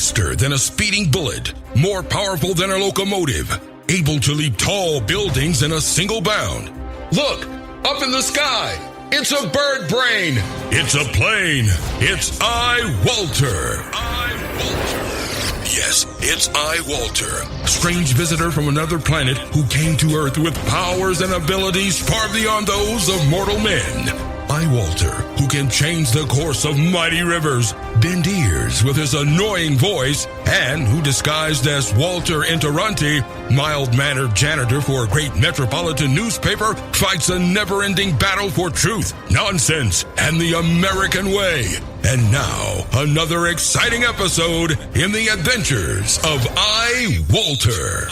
Faster than a speeding bullet, more powerful than a locomotive, able to leap tall buildings in a single bound. Look, up in the sky, it's a bird brain, it's a plane, it's iWalter. Yes, it's iWalter, strange visitor from another planet who came to Earth with powers and abilities far beyond those of mortal men. iWalter, who can change the course of mighty rivers, bend ears with his annoying voice, and who disguised as Walter Interranti, mild-mannered janitor for a great metropolitan newspaper, fights a never-ending battle for truth, nonsense, and the American way. And now, another exciting episode in the adventures of iWalter.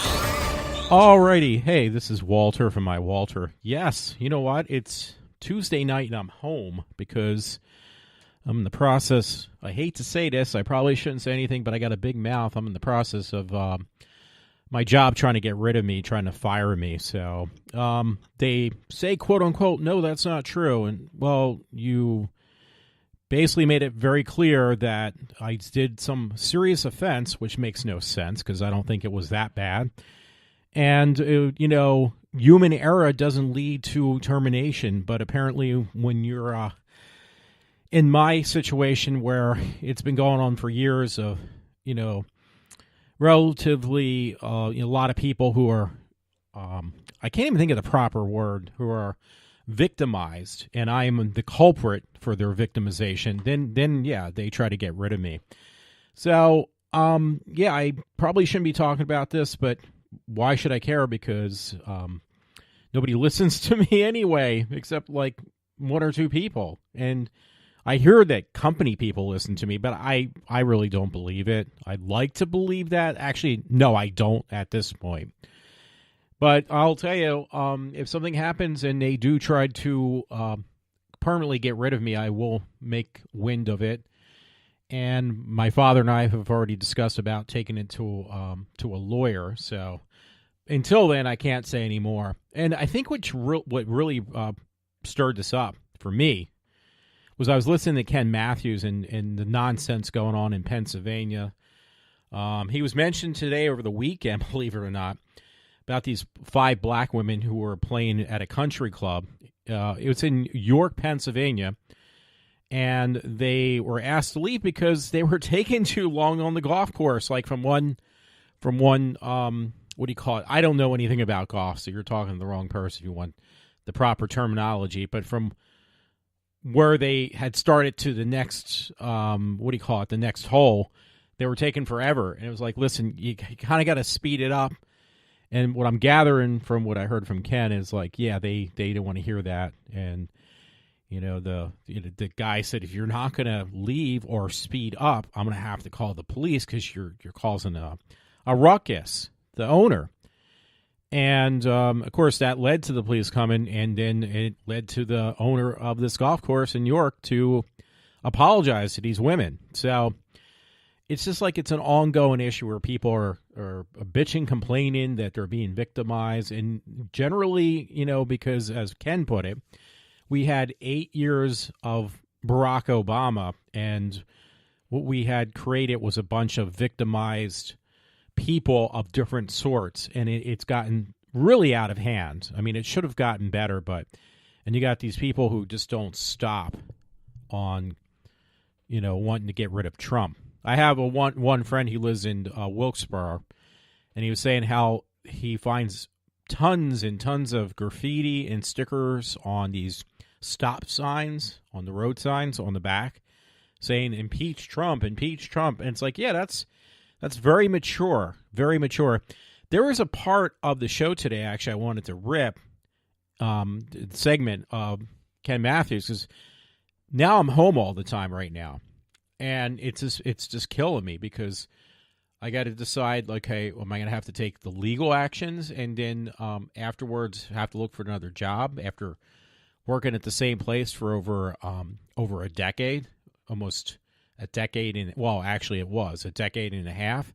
Alrighty, hey, this is Walter from iWalter. Yes, you know what? It's Tuesday night and I'm home because I'm in the process. I hate to say this. I probably shouldn't say anything, but I got a big mouth. I'm in the process of my job trying to get rid of me, trying to fire me. So they say, quote unquote, no, that's not true. And, well, you basically made it very clear that I did some serious offense, which makes no sense because I don't think it was that bad. And, human error doesn't lead to termination, but apparently when you're in my situation where it's been going on for years of, relatively a lot of people who are, I can't even think of the proper word, who are victimized, and I am the culprit for their victimization, then yeah, they try to get rid of me. So, I probably shouldn't be talking about this, but why should I care? Because nobody listens to me anyway, except like one or two people. And I hear that company people listen to me, but I really don't believe it. I'd like to believe that. Actually, no, I don't at this point. But I'll tell you, if something happens and they do try to permanently get rid of me, I will make wind of it. And my father and I have already discussed about taking it to a lawyer. So until then, I can't say any more. And I think what really stirred this up for me was I was listening to Ken Matthews and the nonsense going on in Pennsylvania. He was mentioned today over the weekend, believe it or not, about these 5 black women who were playing at a country club. It was in York, Pennsylvania. And they were asked to leave because they were taking too long on the golf course, like from one, what do you call it? I don't know anything about golf, so you're talking to the wrong person if you want the proper terminology. But from where they had started to the next, the next hole, they were taking forever. And it was like, listen, you kind of got to speed it up. And what I'm gathering from what I heard from Ken is like, yeah, they didn't want to hear that. And the guy said, if you're not going to leave or speed up, I'm going to have to call the police because you're causing a ruckus, the owner. And, of course, that led to the police coming, and then it led to the owner of this golf course in York to apologize to these women. So it's just like it's an ongoing issue where people are bitching, complaining that they're being victimized. And generally, because as Ken put it, we had 8 years of Barack Obama, and what we had created was a bunch of victimized people of different sorts, and it's gotten really out of hand. I mean, it should have gotten better, and you got these people who just don't stop on, wanting to get rid of Trump. I have one friend, he lives in Wilkes-Barre, and he was saying how he finds tons and tons of graffiti and stickers on these stop signs, on the road signs on the back, saying impeach Trump, impeach Trump. And it's like, yeah, that's very mature, very mature. There was a part of the show today, actually, I wanted to rip the segment of Ken Matthews, because now I'm home all the time right now. And it's just killing me because I got to decide, like, hey, am I going to have to take the legal actions and then afterwards have to look for another job after working at the same place for over a decade, almost a decade actually it was a decade and a half.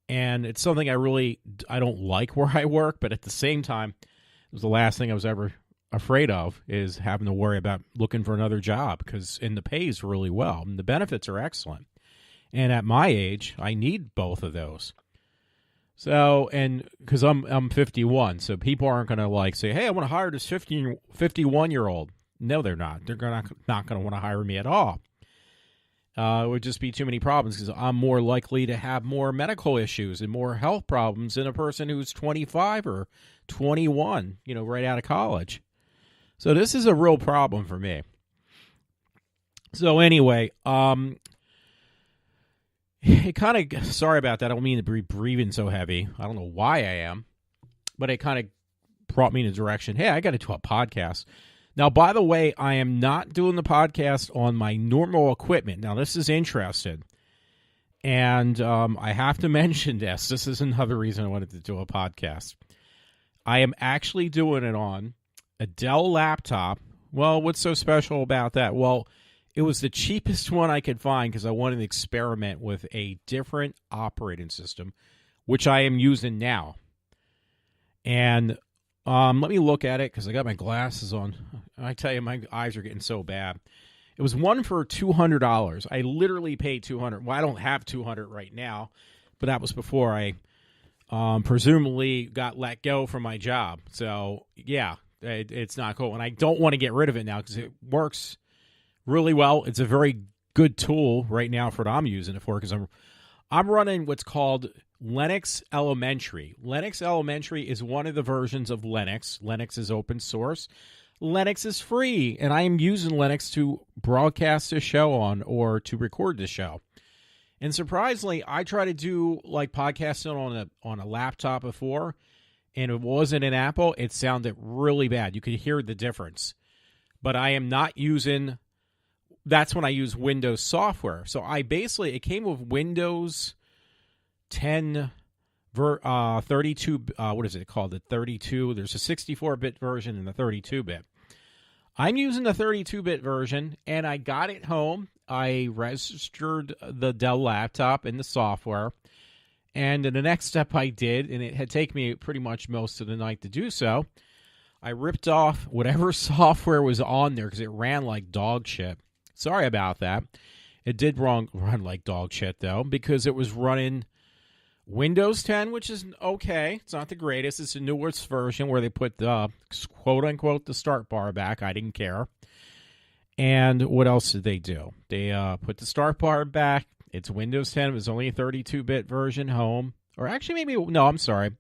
And it's something I don't like where I work, but at the same time, it was the last thing I was ever afraid of, is having to worry about looking for another job, and the pay is really well and the benefits are excellent. And at my age, I need both of those. So, and because I'm 51, so people aren't going to like say, hey, I want to hire this 51-year-old. No, they're not. They're not going to want to hire me at all. It would just be too many problems because I'm more likely to have more medical issues and more health problems than a person who's 25 or 21, right out of college. So this is a real problem for me. So anyway, it kind of, sorry about that. I don't mean to be breathing so heavy. I don't know why I am, but it kind of brought me in a direction. Hey, I got to do a podcast. Now, by the way, I am not doing the podcast on my normal equipment. Now, this is interesting. And I have to mention this. This is another reason I wanted to do a podcast. I am actually doing it on a Dell laptop. Well, what's so special about that? Well, it was the cheapest one I could find because I wanted to experiment with a different operating system, which I am using now. And let me look at it because I got my glasses on. I tell you, my eyes are getting so bad. It was one for $200. I literally paid $200. Well, I don't have $200 right now, but that was before I presumably got let go from my job. So, yeah, it's not cool. And I don't want to get rid of it now because it works really well. It's a very good tool right now for what I'm using it for because I'm running what's called Linux Elementary. Linux Elementary is one of the versions of Linux. Linux is open source. Linux is free, and I am using Linux to broadcast this show on or to record this show. And surprisingly, I tried to do like podcasting on a laptop before, and it wasn't an Apple. It sounded really bad. You could hear the difference. But I am not using. That's when I use Windows software. So it came with Windows 10 32, what is it called? The 32. There's a 64-bit version and the 32-bit. I'm using the 32-bit version, and I got it home. I registered the Dell laptop and the software, and the next step I did, and it had taken me pretty much most of the night to do so, I ripped off whatever software was on there because it ran like dog shit. Sorry about that. It did run like dog shit, though, because it was running Windows 10, which is okay. It's not the greatest. It's the newest version where they put the quote-unquote the start bar back. I didn't care. And what else did they do? They put the start bar back. It's Windows 10. It was only a 32-bit version home. Or actually, no, I'm sorry.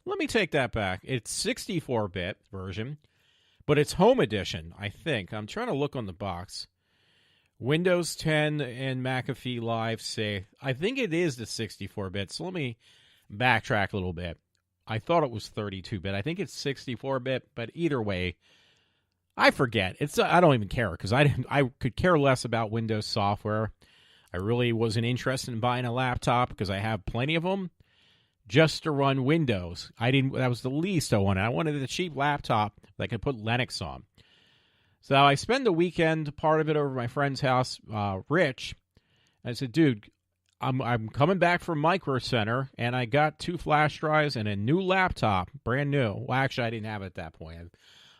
Let me take that back. It's 64-bit version, but it's Home Edition, I think. I'm trying to look on the box. Windows 10 and McAfee Live say, I think it is the 64-bit. So let me backtrack a little bit. I thought it was 32-bit. I think it's 64-bit, but either way, I forget. I don't even care because I could care less about Windows software. I really wasn't interested in buying a laptop because I have plenty of them just to run Windows. That was the least I wanted. I wanted a cheap laptop that I could put Linux on. So I spend the weekend, part of it over at my friend's house, Rich. I said, dude, I'm coming back from Micro Center, and I got 2 flash drives and a new laptop, brand new. Well, actually, I didn't have it at that point.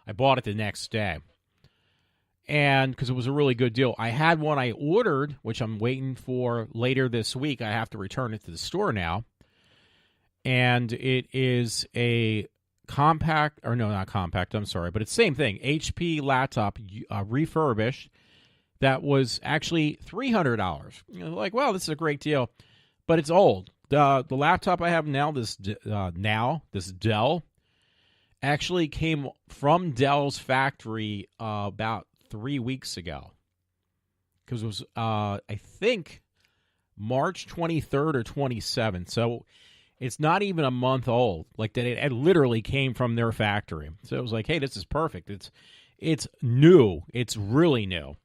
I bought it the next day. And because it was a really good deal. I had one I ordered, which I'm waiting for later this week. I have to return it to the store now. And it is a compact, or no, not compact, I'm sorry, but it's the same thing. HP laptop refurbished that was actually $300. Like, wow, this is a great deal. But it's old. The laptop I have now, this Dell, actually came from Dell's factory about 3 weeks ago. Because it was, I think, March 23rd or 27th. So it's not even a month old. Like that, it literally came from their factory. So it was like, hey, this is perfect. It's new. It's really new.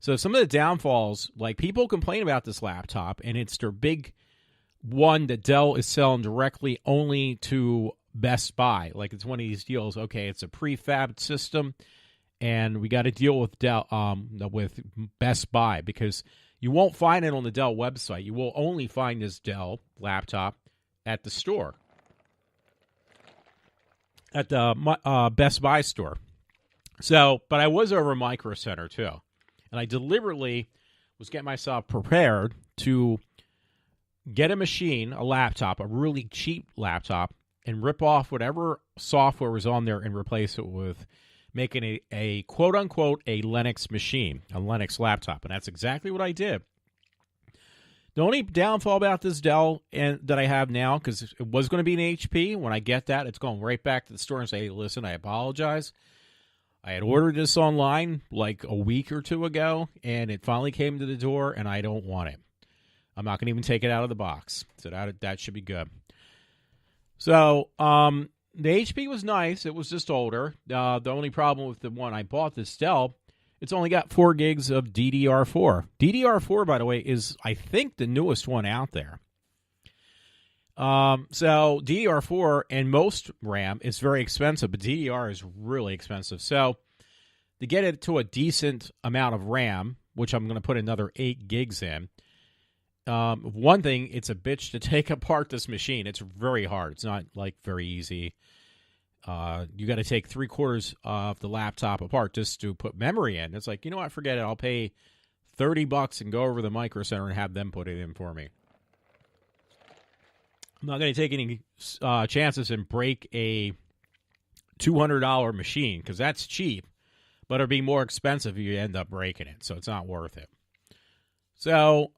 So some of the downfalls, like people complain about this laptop, and it's their big one that Dell is selling directly only to Best Buy. Like it's one of these deals. Okay, it's a prefab system, and we got to deal with Dell, with Best Buy because you won't find it on the Dell website. You will only find this Dell laptop at the store, at the Best Buy store. So, but I was over Micro Center too, and I deliberately was get myself prepared to get a machine, a laptop, a really cheap laptop, and rip off whatever software was on there and replace it with making a quote-unquote a Linux machine, a Linux laptop. And that's exactly what I did. The only downfall about this Dell that I have now, because it was going to be an HP, when I get that, it's going right back to the store and say, hey, listen, I apologize. I had ordered this online like a week or two ago, and it finally came to the door, and I don't want it. I'm not going to even take it out of the box. So that should be good. So the HP was nice. It was just older. The only problem with the one I bought, this Dell, it's only got 4 gigs of DDR4. DDR4, by the way, is, I think, the newest one out there. So DDR4 and most RAM is very expensive, but DDR is really expensive. So to get it to a decent amount of RAM, which I'm going to put another 8 gigs in, one thing, it's a bitch to take apart this machine. It's very hard. It's not like very easy. You got to take 3/4 of the laptop apart just to put memory in. It's like, you know what? Forget it. I'll pay $30 and go over to the Micro Center and have them put it in for me. I'm not going to take any chances and break a $200 machine because that's cheap, but it'll be more expensive if you end up breaking it, so it's not worth it. So,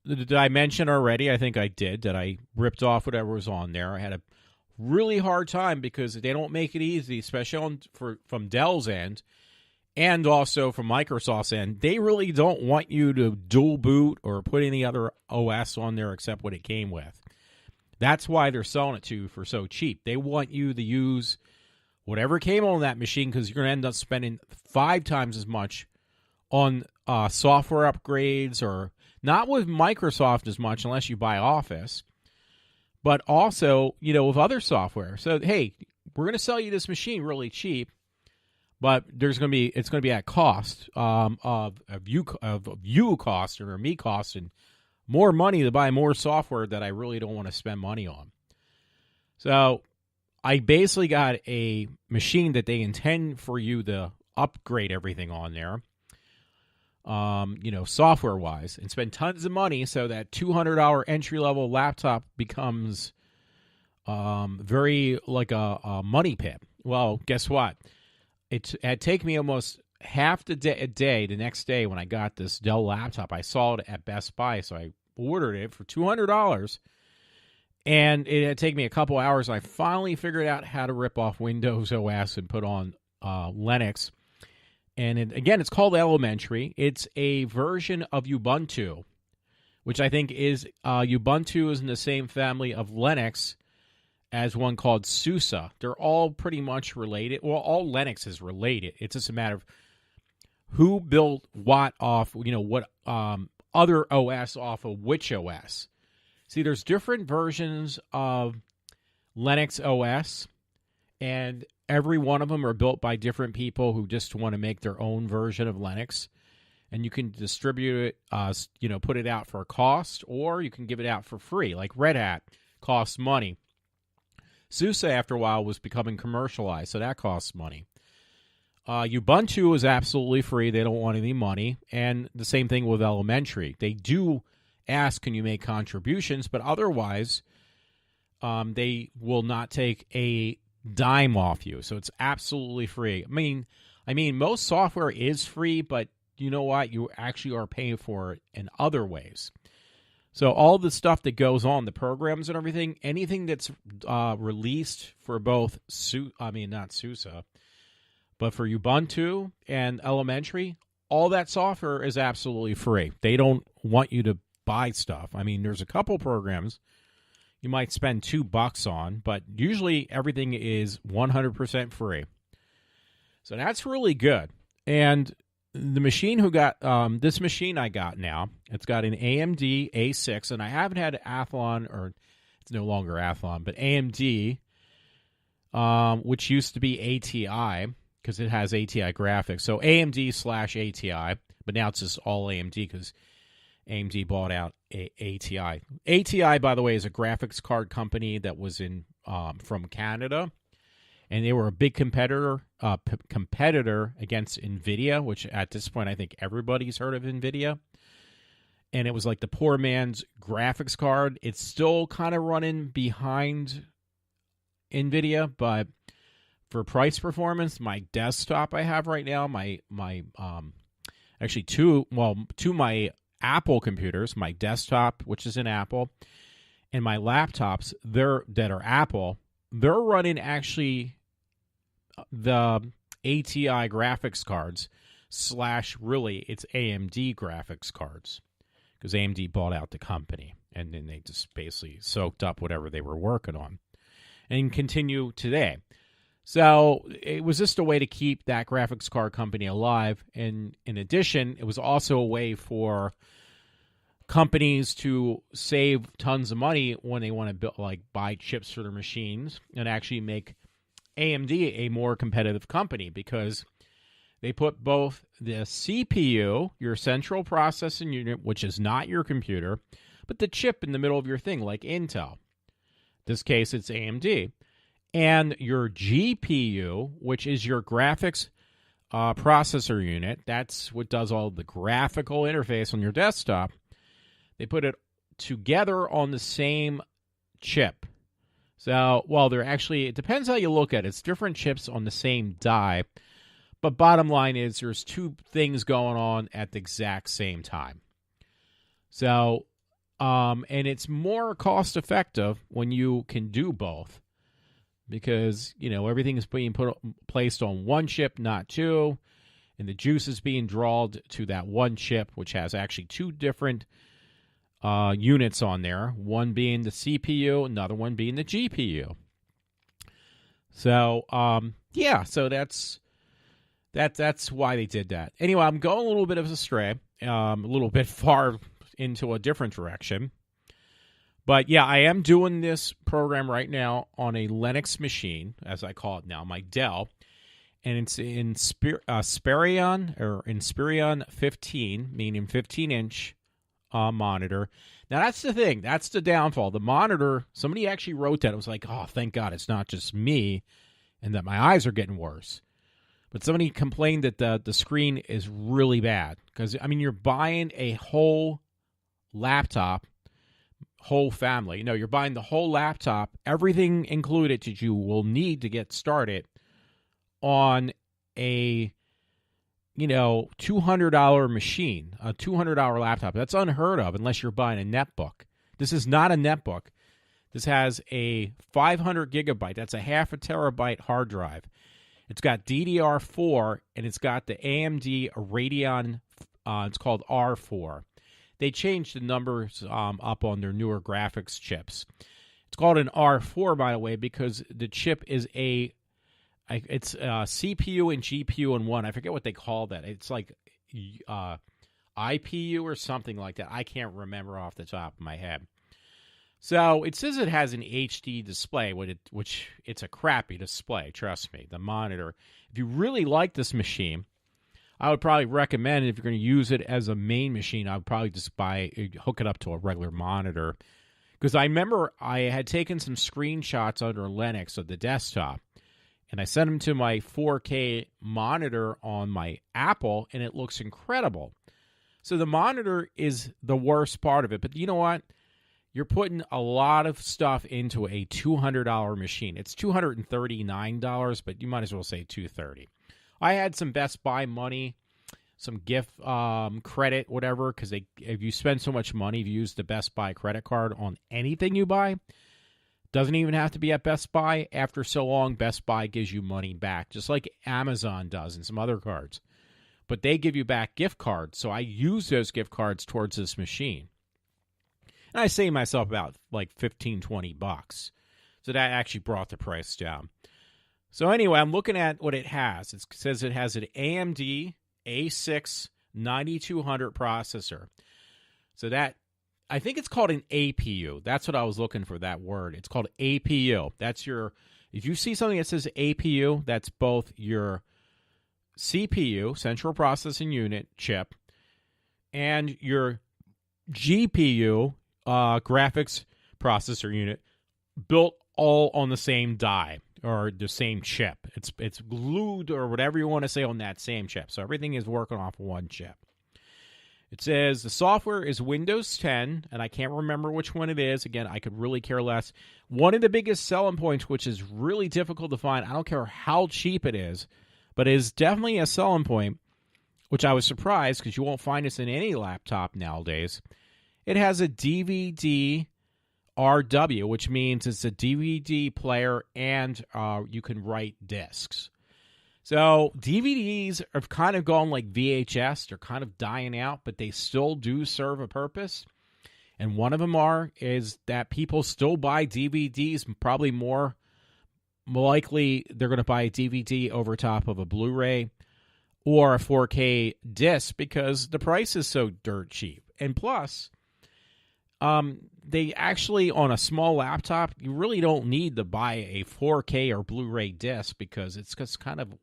did I mention already? I think I did, that I ripped off whatever was on there. I had a really hard time because they don't make it easy, especially from Dell's end and also from Microsoft's end. They really don't want you to dual boot or put any other OS on there except what it came with. That's why they're selling it to you for so cheap. They want you to use whatever came on that machine because you're going to end up spending 5 times as much on software upgrades, or not with Microsoft as much unless you buy Office, but also, with other software. So, hey, we're going to sell you this machine really cheap, but it's going to be at cost of you cost or me costing more money to buy more software that I really don't want to spend money on. So I basically got a machine that they intend for you to upgrade everything on there, software-wise, and spend tons of money so that $200 entry-level laptop becomes very like a money pit. Well, guess what? It had taken me almost half a day, the next day when I got this Dell laptop. I saw it at Best Buy, so I ordered it for $200, and it had taken me a couple hours. I finally figured out how to rip off Windows OS and put on Linux. And it's called Elementary. It's a version of Ubuntu, which I think is Ubuntu is in the same family of Linux as one called SUSE. They're all pretty much related. Well, all Linux is related. It's just a matter of who built what off, what other OS off of which OS. See, there's different versions of Linux OS, and every one of them are built by different people who just want to make their own version of Linux. And you can distribute it, put it out for a cost, or you can give it out for free. Like Red Hat costs money. SUSE, after a while, was becoming commercialized, so that costs money. Ubuntu is absolutely free. They don't want any money. And the same thing with Elementary. They do ask, can you make contributions? But otherwise, they will not take a dime off you. So it's absolutely free. I mean, most software is free, but you know what? You actually are paying for it in other ways. So all the stuff that goes on, the programs and everything, anything that's released for both, not SUSE, but for Ubuntu and Elementary, all that software is absolutely free. They don't want you to buy stuff. I mean, there's a couple programs you might spend $2 on, but usually everything is 100% free. So that's really good. And the machine this machine I got now, it's got an AMD A6, and I haven't had Athlon, or it's no longer Athlon, but AMD, which used to be ATI, because it has ATI graphics. So AMD/ATI, but now it's just all AMD because AMD bought out ATI. ATI, by the way, is a graphics card company that was from Canada, and they were a big competitor against NVIDIA, which at this point I think everybody's heard of NVIDIA. And it was like the poor man's graphics card. It's still kind of running behind NVIDIA, but for price performance, my desktop I have right now, actually two my Apple computers, my desktop, which is an Apple, and my laptops that are Apple, they're running actually the ATI graphics cards / really it's AMD graphics cards, because AMD bought out the company and then they just basically soaked up whatever they were working on and continue today. So it was just a way to keep that graphics card company alive. And in addition, it was also a way for companies to save tons of money when they want to buy chips for their machines and actually make AMD a more competitive company, because they put both the CPU, your central processing unit, which is not your computer, but the chip in the middle of your thing, like Intel. In this case, it's AMD. And your GPU, which is your graphics processor unit, that's what does all the graphical interface on your desktop. They put it together on the same chip. So, well, they're actually, it depends how you look at it. It's different chips on the same die. But bottom line is there's two things going on at the exact same time. So, and it's more cost effective when you can do both, because, you know, everything is being placed on one chip, not two, and the juice is being drawn to that one chip, which has actually two different units on there, one being the CPU, another one being the GPU. So, so that's why they did that. Anyway, I'm going a little bit of astray, a little bit far into a different direction. But yeah, I am doing this program right now on a Linux machine, as I call it now, my Dell, and it's in Inspiron 15, meaning 15-inch monitor. Now that's the thing, that's the downfall. The monitor, somebody actually wrote that. It was like, oh, thank God it's not just me, and that my eyes are getting worse. But somebody complained that the screen is really bad, because I mean, you're buying a whole laptop. Whole family. No, you're buying the whole laptop, everything included that you will need to get started on a, $200 machine, a $200 laptop. That's unheard of unless you're buying a netbook. This is not a netbook. This has a 500 gigabyte. That's a half a terabyte hard drive. It's got DDR4, and it's got the AMD Radeon, it's called R4. They changed the numbers up on their newer graphics chips. It's called an R4, by the way, because the chip is it's a CPU and GPU in one. I forget what they call that. It's like IPU or something like that. I can't remember off the top of my head. So it says it has an HD display, which it's a crappy display, trust me, the monitor. If you really like this machine, I would probably recommend, if you're going to use it as a main machine, I would probably just hook it up to a regular monitor. Because I remember I had taken some screenshots under Linux of the desktop, and I sent them to my 4K monitor on my Apple, and it looks incredible. So the monitor is the worst part of it. But you know what? You're putting a lot of stuff into a $200 machine. It's $239, but you might as well say $230. I had some Best Buy money, some gift credit, whatever, because if you spend so much money, if you use the Best Buy credit card on anything you buy, doesn't even have to be at Best Buy. After so long, Best Buy gives you money back, just like Amazon does and some other cards. But they give you back gift cards, so I use those gift cards towards this machine. And I save myself about like $15, $20. So that actually brought the price down. So anyway, I'm looking at what it has. It says it has an AMD A6 9200 processor. So that, I think it's called an APU. That's what I was looking for, that word. It's called APU. That's if you see something that says APU, that's both your CPU, central processing unit chip, and your GPU, graphics processor unit, built all on the same die. or the same chip. It's glued or whatever you want to say on that same chip. So everything is working off of one chip. It says the software is Windows 10, and I can't remember which one it is. Again, I could really care less. One of the biggest selling points, which is really difficult to find, I don't care how cheap it is, but it is definitely a selling point, which I was surprised because you won't find this in any laptop nowadays. It has a DVD RW, which means it's a DVD player and you can write discs. So DVDs have kind of gone like VHS. They're kind of dying out, but they still do serve a purpose. And one of them is that people still buy DVDs, probably more likely they're going to buy a DVD over top of a Blu-ray or a 4K disc because the price is so dirt cheap. And plus, they actually, on a small laptop, you really don't need to buy a 4K or Blu-ray disc because it's just kind of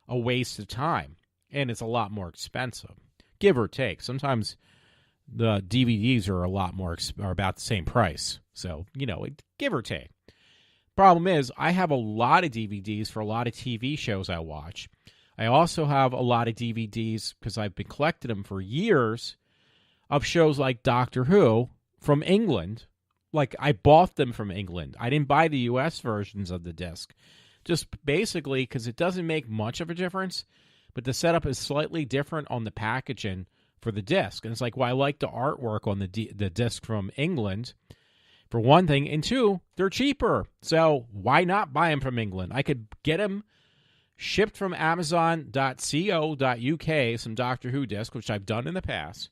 a waste of time, and it's a lot more expensive, give or take. Sometimes the DVDs are are about the same price, so give or take. Problem is, I have a lot of DVDs for a lot of TV shows I watch. I also have a lot of DVDs because I've been collecting them for years of shows like Doctor Who from England. Like, I bought them from England. I didn't buy the U.S. versions of the disc. Just basically because it doesn't make much of a difference, but the setup is slightly different on the packaging for the disc. And it's like, well, I like the artwork on the disc from England, for one thing. And two, they're cheaper. So why not buy them from England? I could get them shipped from Amazon.co.uk, some Doctor Who discs, which I've done in the past,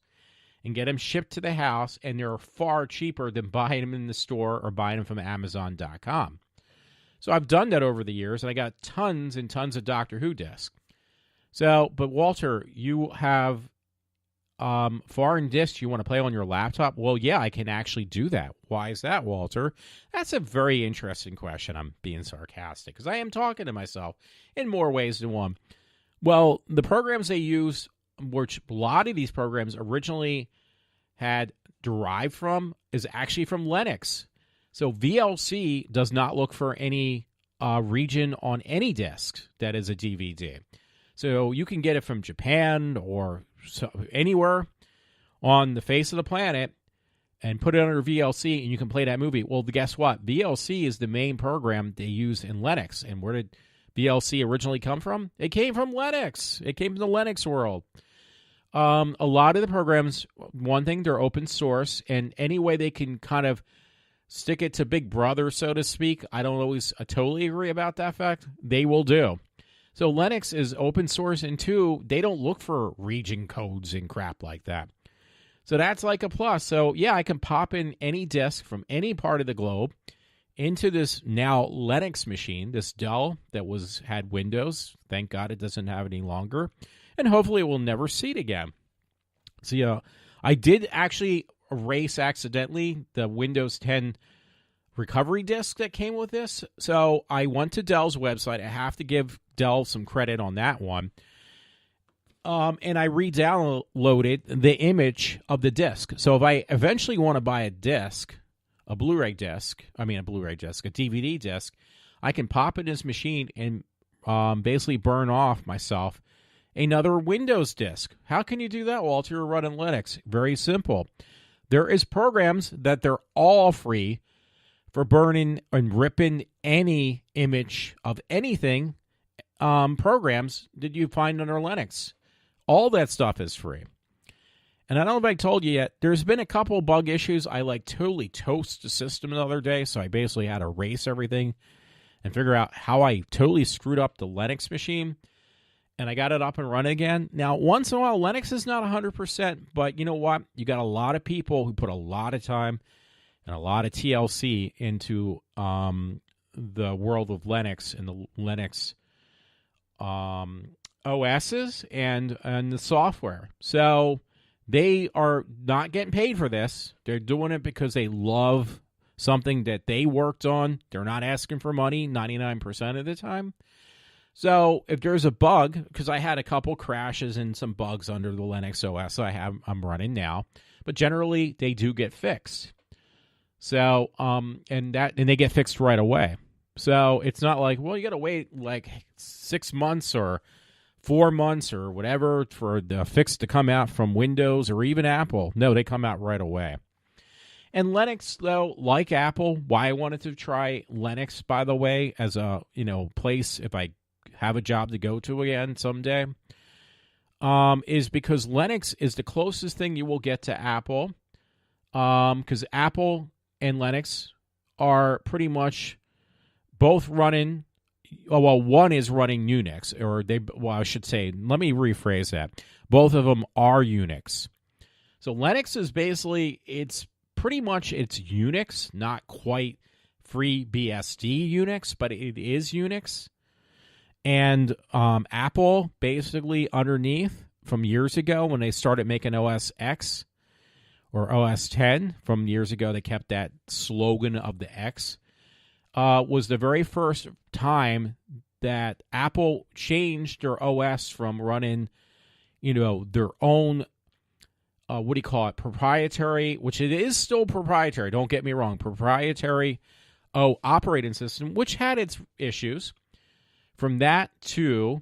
and get them shipped to the house, and they're far cheaper than buying them in the store or buying them from Amazon.com. So I've done that over the years, and I got tons and tons of Doctor Who discs. So, but Walter, you have foreign discs you want to play on your laptop? Well, yeah, I can actually do that. Why is that, Walter? That's a very interesting question. I'm being sarcastic because I am talking to myself in more ways than one. Well, the programs they use, which a lot of these programs originally had derived from, is actually from Linux. So VLC does not look for any region on any disk that is a DVD. So you can get it from Japan or anywhere on the face of the planet and put it under VLC, and you can play that movie. Well, guess what? VLC is the main program they use in Linux. And where did VLC originally come from? It came from Linux. It came from the Linux world. A lot of the programs, one thing, they're open source, and any way they can kind of stick it to Big Brother, so to speak, I don't always totally agree about that fact, they will do. So Linux is open source, and two, they don't look for region codes and crap like that. So that's like a plus. So yeah, I can pop in any disk from any part of the globe into this now Linux machine, this Dell that had Windows. Thank God it doesn't have it any longer. And hopefully it will never see it again. So yeah, I did actually erase accidentally the Windows 10 recovery disk that came with this. So I went to Dell's website. I have to give Dell some credit on that one. And I re-downloaded the image of the disk. So if I eventually want to buy a disc, a DVD disc, I can pop it in this machine and basically burn off myself another Windows disk. How can you do that, Walter? You're running Linux. Very simple. There is programs that they're all free for burning and ripping any image of anything, programs that you find under Linux. All that stuff is free. And I don't know if I told you yet, there's been a couple bug issues. I totally toast the system the other day, so I basically had to erase everything and figure out how I totally screwed up the Linux machine. And I got it up and running again. Now, once in a while, Linux is not 100%, but you know what? You got a lot of people who put a lot of time and a lot of TLC into the world of Linux and the Linux OSs and the software. So they are not getting paid for this. They're doing it because they love something that they worked on. They're not asking for money 99% of the time. So if there's a bug, because I had a couple crashes and some bugs under the Linux OS I'm running now, but generally they do get fixed. So and they get fixed right away. So it's not like, well, you got to wait like 6 months or 4 months or whatever for the fix to come out from Windows or even Apple. No, they come out right away. And Linux, though, like Apple, why I wanted to try Linux, by the way, as a place if I have a job to go to again someday, is because Linux is the closest thing you will get to Apple, because Apple and Linux are pretty much both running. Well, one is running Unix, I should say, let me rephrase that. Both of them are Unix. So Linux is basically, it's Unix, not quite FreeBSD Unix, but it is Unix. And Apple, basically underneath, from years ago when they started making OS X or OS 10, from years ago they kept that slogan of the X, was the very first time that Apple changed their OS from running, their own, proprietary, which it is still proprietary, don't get me wrong, proprietary operating system, which had its issues, from that to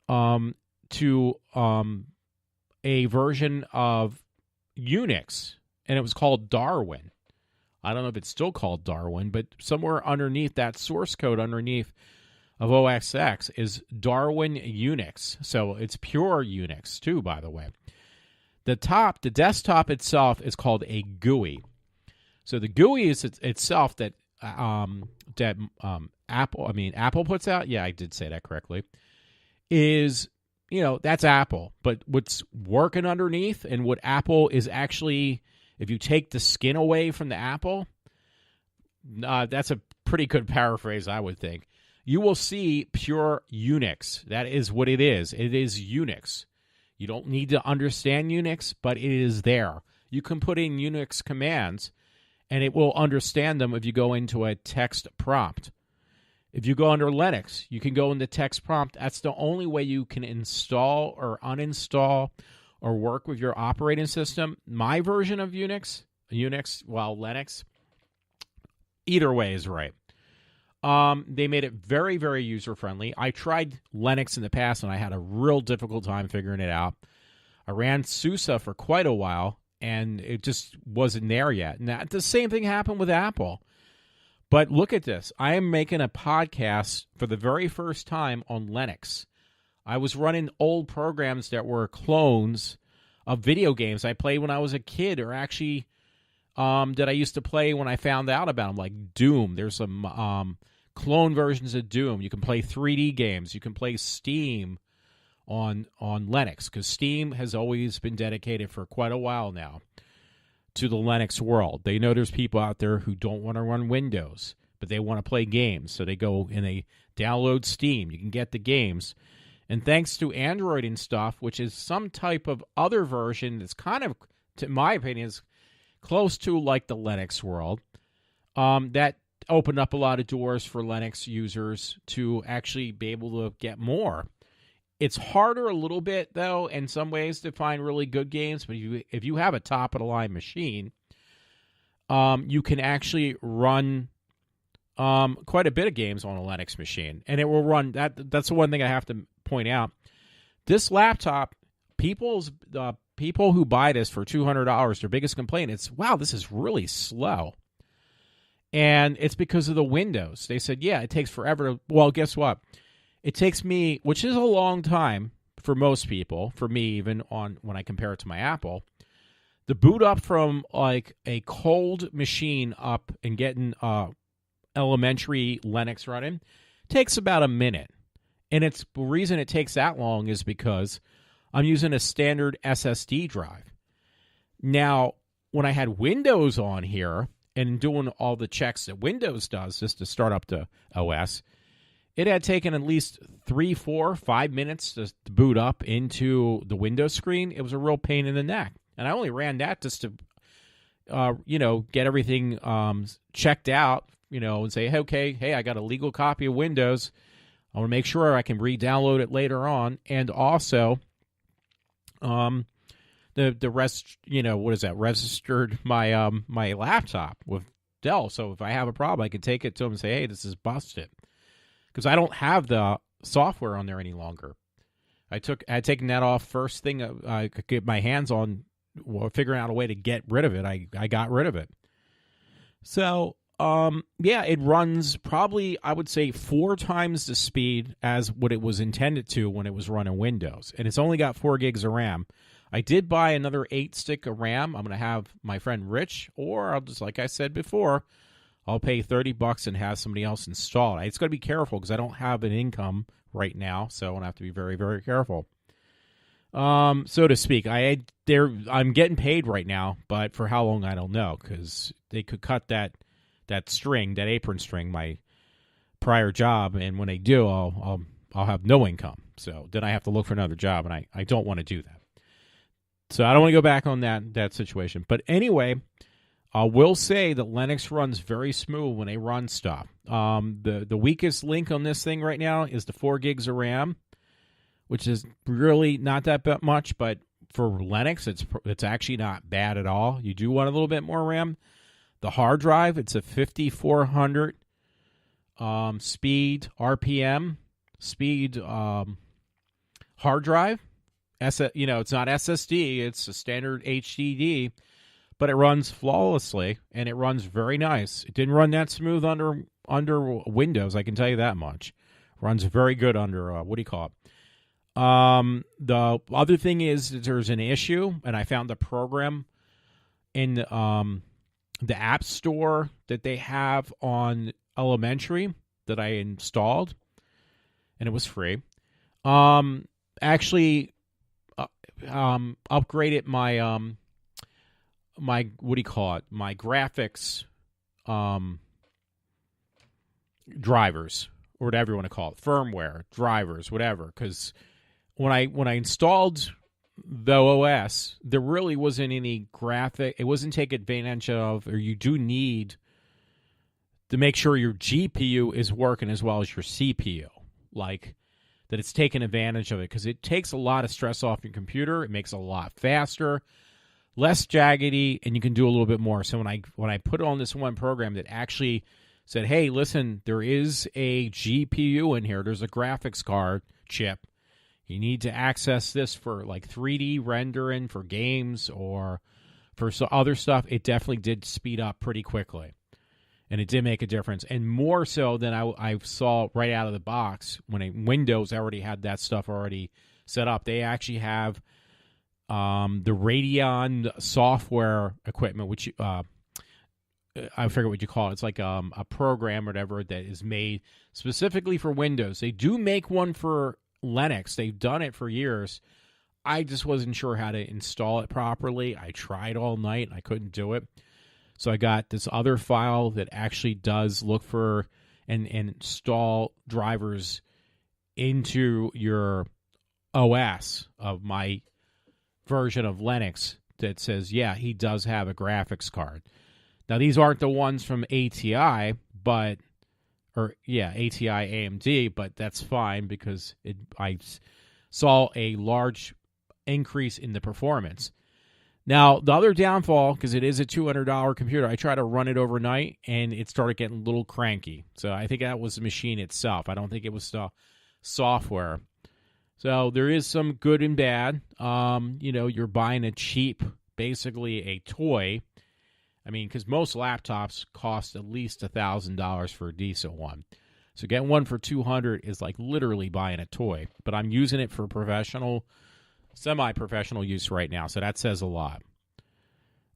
a version of Unix, and it was called Darwin. I don't know if it's still called Darwin, but somewhere underneath that source code, underneath of OS X, is Darwin Unix. So it's pure Unix too, by the way. The desktop itself is called a GUI. So the GUI is itself that Apple puts out. Yeah, I did say that correctly. Is, that's Apple. But what's working underneath and what Apple is actually, if you take the skin away from the apple, that's a pretty good paraphrase, I would think. You will see pure Unix. That is what it is. It is Unix. You don't need to understand Unix, but it is there. You can put in Unix commands, and it will understand them if you go into a text prompt. If you go under Linux, you can go into text prompt. That's the only way you can install or uninstall or work with your operating system. My version of Linux, either way is right. They made it very, very user-friendly. I tried Linux in the past, and I had a real difficult time figuring it out. I ran SUSE for quite a while, and it just wasn't there yet. And the same thing happened with Apple. But look at this. I am making a podcast for the very first time on Linux. I was running old programs that were clones of video games I played when I was a kid, or actually that I used to play when I found out about them, like Doom. There's some clone versions of Doom. You can play 3D games. You can play Steam on Linux, because Steam has always been dedicated for quite a while now to the Linux world. They know there's people out there who don't want to run Windows, but they want to play games. So they go and they download Steam. You can get the games. And thanks to Android and stuff, which is some type of other version that's kind of, to my opinion, is close to like the Linux world, that opened up a lot of doors for Linux users to actually be able to get more. It's harder a little bit, though, in some ways to find really good games, but if you have a top-of-the-line machine, you can actually run quite a bit of games on a Linux machine, and it will run. That's the one thing I have to point out. This laptop, people who buy this for $200, their biggest complaint is, wow, this is really slow. And it's because of the Windows. They said, yeah, it takes forever. Well, guess what? It takes me, which is a long time for most people, for me even when I compare it to my Apple, the boot up from like a cold machine up and getting elementary Linux running takes about a minute. And the reason it takes that long is because I'm using a standard SSD drive. Now, when I had Windows on here and doing all the checks that Windows does just to start up the OS, it had taken at least 3, 4, 5 minutes to boot up into the Windows screen. It was a real pain in the neck. And I only ran that just to, get everything checked out, and say, hey, I got a legal copy of Windows. I want to make sure I can re-download it later on. And also, registered my my laptop with Dell. So if I have a problem, I can take it to them and say, hey, this is busted. Because I don't have the software on there any longer. I had taken that off first thing I could get my hands on, figuring out a way to get rid of it. I got rid of it. So, yeah, it runs probably, I would say, 4 times the speed as what it was intended to when it was running Windows. And it's only got 4 gigs of RAM. I did buy another 8-stick of RAM. I'm going to have my friend Rich, or I'll just, like I said before, I'll pay $30 and have somebody else install it. It's got to be careful because I don't have an income right now, so I'm going to have to be very, very careful. So to speak, I'm getting paid right now, but for how long I don't know, because they could cut that string, that apron string, my prior job, and when they do, I'll have no income. So then I have to look for another job, and I don't want to do that. So I don't want to go back on that situation. But anyway, I will say that Linux runs very smooth when they run stuff. The weakest link on this thing right now is the 4 gigs of RAM, which is really not that much, but for Linux, it's actually not bad at all. You do want a little bit more RAM. The hard drive, it's a 5400 speed RPM speed hard drive. It's not SSD, it's a standard HDD, but it runs flawlessly and it runs very nice. It didn't run that smooth under Windows, I can tell you that much. Runs very good under the other thing is that there's an issue, and I found the program in the App Store that they have on Elementary that I installed, and it was free. Actually upgraded my my graphics drivers, or whatever you want to call it, firmware drivers, whatever, because when I installed the OS, there really wasn't any graphic. It wasn't take advantage of, or you do need to make sure your GPU is working as well as your CPU, like that it's taking advantage of it, because it takes a lot of stress off your computer. It makes it a lot faster, less jaggedy, and you can do a little bit more. So when I put on this one program that actually said, hey, listen, there is a GPU in here. There's a graphics card chip. You need to access this for like 3D rendering for games or for other stuff. It definitely did speed up pretty quickly. And it did make a difference. And more so than I saw right out of the box when Windows already had that stuff already set up. They actually have the Radeon software equipment, which I forget what you call it. It's like a program or whatever that is made specifically for Windows. They do make one for Linux. They've done it for years. I just wasn't sure how to install it properly. I tried all night. I couldn't do it. So I got this other file that actually does look for and install drivers into your OS of my version of Linux that says, yeah, he does have a graphics card. Now, these aren't the ones from ATI, ATI AMD, but that's fine because I saw a large increase in the performance. Now, the other downfall, because it is a $200 computer, I tried to run it overnight, and it started getting a little cranky. So I think that was the machine itself. I don't think it was the software. So there is some good and bad. You're buying a cheap, basically a toy. I mean, because most laptops cost at least $1,000 for a decent one. So getting one for $200 is like literally buying a toy. But I'm using it for professional, semi-professional use right now, so that says a lot.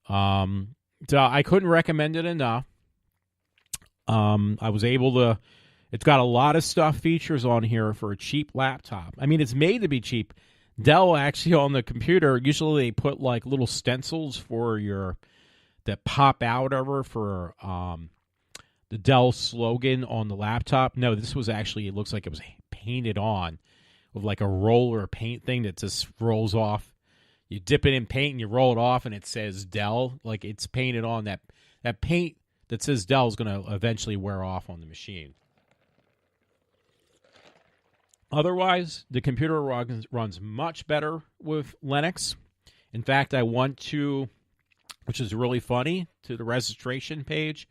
So I couldn't recommend it enough. I was able to. It's got a lot of features on here for a cheap laptop. I mean, it's made to be cheap. Dell actually on the computer, usually they put like little stencils for that pop out over for the Dell slogan on the laptop. No, this was actually, it looks like it was painted on with like a roller paint thing that just rolls off. You dip it in paint and you roll it off and it says Dell. Like it's painted on. That paint that says Dell is going to eventually wear off on the machine. Otherwise, the computer runs much better with Linux. In fact, I went to, which is really funny, to the registration page,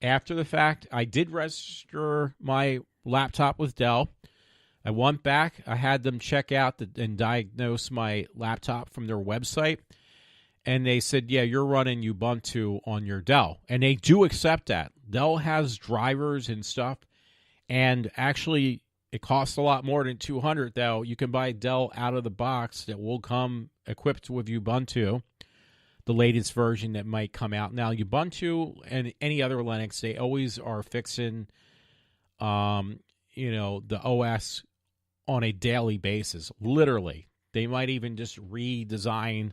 after the fact. I did register my laptop with Dell. I went back. I had them check out and diagnose my laptop from their website. And they said, yeah, you're running Ubuntu on your Dell. And they do accept that. Dell has drivers and stuff. And actually, it costs a lot more than $200, though. You can buy Dell out of the box that will come equipped with Ubuntu, the latest version that might come out. Now, Ubuntu and any other Linux, they always are fixing, the OS on a daily basis. Literally. They might even just redesign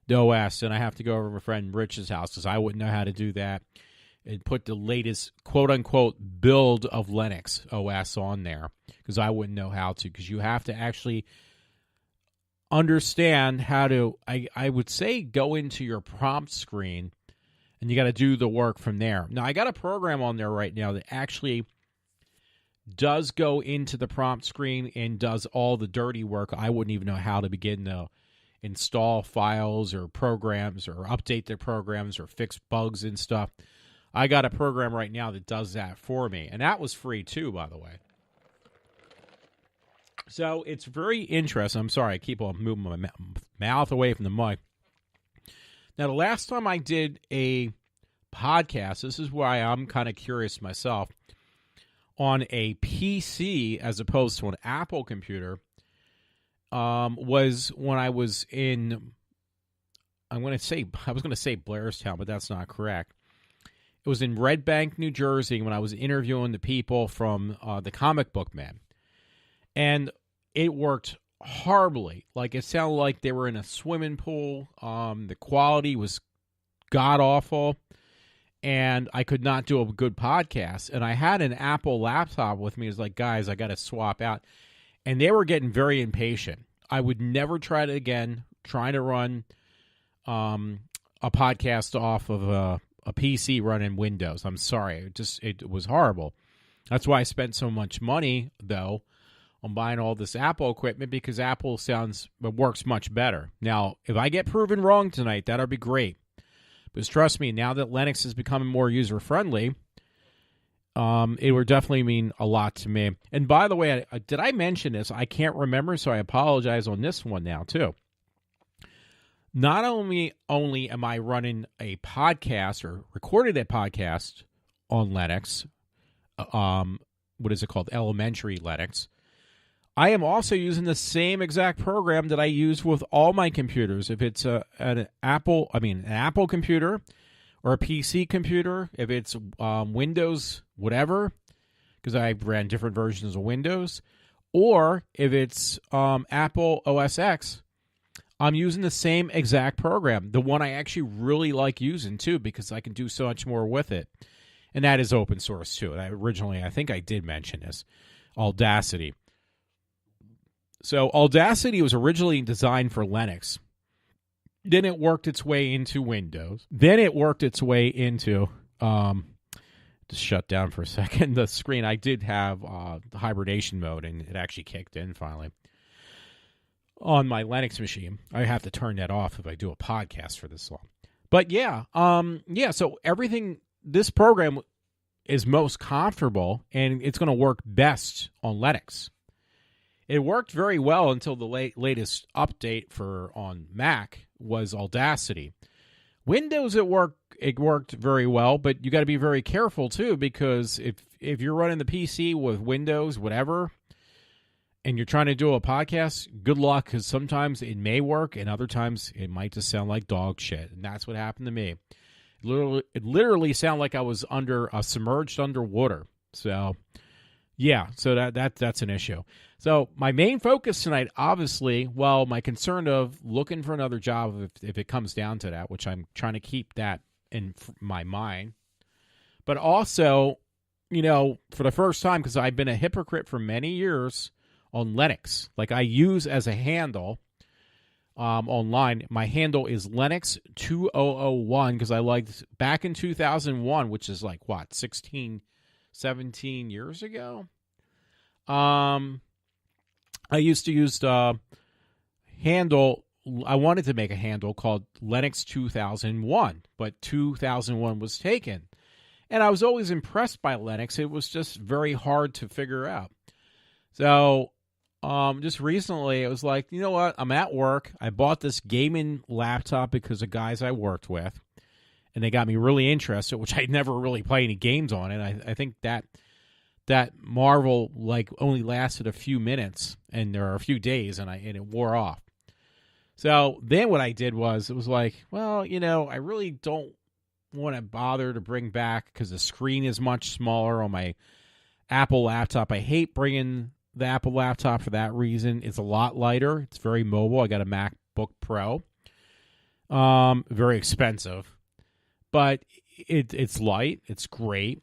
the OS, and I have to go over to my friend Rich's house because I wouldn't know how to do that, and put the latest quote-unquote build of Linux OS on there because I wouldn't know how to, because you have to actually understand how to, I would say, go into your prompt screen, and you got to do the work from there. Now, I got a program on there right now that actually does go into the prompt screen and does all the dirty work. I wouldn't even know how to begin to install files or programs or update their programs or fix bugs and stuff. I got a program right now that does that for me, and that was free too, by the way. So it's very interesting. I'm sorry, I keep on moving my mouth away from the mic. Now, the last time I did a podcast, this is why I'm kind of curious myself, on a PC as opposed to an Apple computer, was when I was in, I was going to say Blairstown, but that's not correct. It was in Red Bank, New Jersey, when I was interviewing the people from the Comic Book Man. And it worked horribly. Like, it sounded like they were in a swimming pool. The quality was god-awful. And I could not do a good podcast. And I had an Apple laptop with me. It was like, guys, I got to swap out. And they were getting very impatient. I would never try it again, trying to run a podcast off of a PC running Windows. I'm sorry. It was horrible. That's why I spent so much money, though, on buying all this Apple equipment, because Apple works much better. Now, if I get proven wrong tonight, that'll be great. Because trust me, now that Linux is becoming more user-friendly, it would definitely mean a lot to me. And by the way, did I mention this? I can't remember, so I apologize on this one now, too. Not only am I running a podcast or recorded a podcast on Linux, what is it called? Elementary Linux. I am also using the same exact program that I use with all my computers. If it's an Apple computer or a PC computer, if it's Windows, whatever, because I ran different versions of Windows, or if it's Apple OS X, I'm using the same exact program. The one I actually really like using, too, because I can do so much more with it. And that is open source, too. And I think I did mention this, Audacity. So Audacity was originally designed for Linux. Then it worked its way into Windows. Then it worked its way into, just shut down for a second, the screen. I did have the hibernation mode, and it actually kicked in finally on my Linux machine. I have to turn that off if I do a podcast for this long. But yeah, so everything, this program is most comfortable, and it's going to work best on Linux. It worked very well until the latest update on Mac was Audacity. Windows, it worked very well, but you got to be very careful too, because if you're running the PC with Windows, whatever, and you're trying to do a podcast, good luck, because sometimes it may work, and other times it might just sound like dog shit, and that's what happened to me. It literally sounded like I was submerged underwater. So yeah, so that's an issue. So my main focus tonight, obviously, my concern of looking for another job, if it comes down to that, which I'm trying to keep that in my mind. But also, for the first time, because I've been a hypocrite for many years on Linux. Like, I use as a handle online, my handle is Linux2001, because I liked back in 2001, which is like, 17 years ago? I used to use the handle. I wanted to make a handle called Linux 2001, but 2001 was taken. And I was always impressed by Linux. It was just very hard to figure out. So just recently, it was like, you know what? I'm at work. I bought this gaming laptop because of guys I worked with. And they got me really interested, which I never really play any games on it. I think that Marvel only lasted a few minutes and there are a few days and it wore off. So then what I did was, it was like, well, I really don't want to bother to bring back, because the screen is much smaller on my Apple laptop. I hate bringing the Apple laptop for that reason. It's a lot lighter. It's very mobile. I got a MacBook Pro. Very expensive. But it's light. It's great.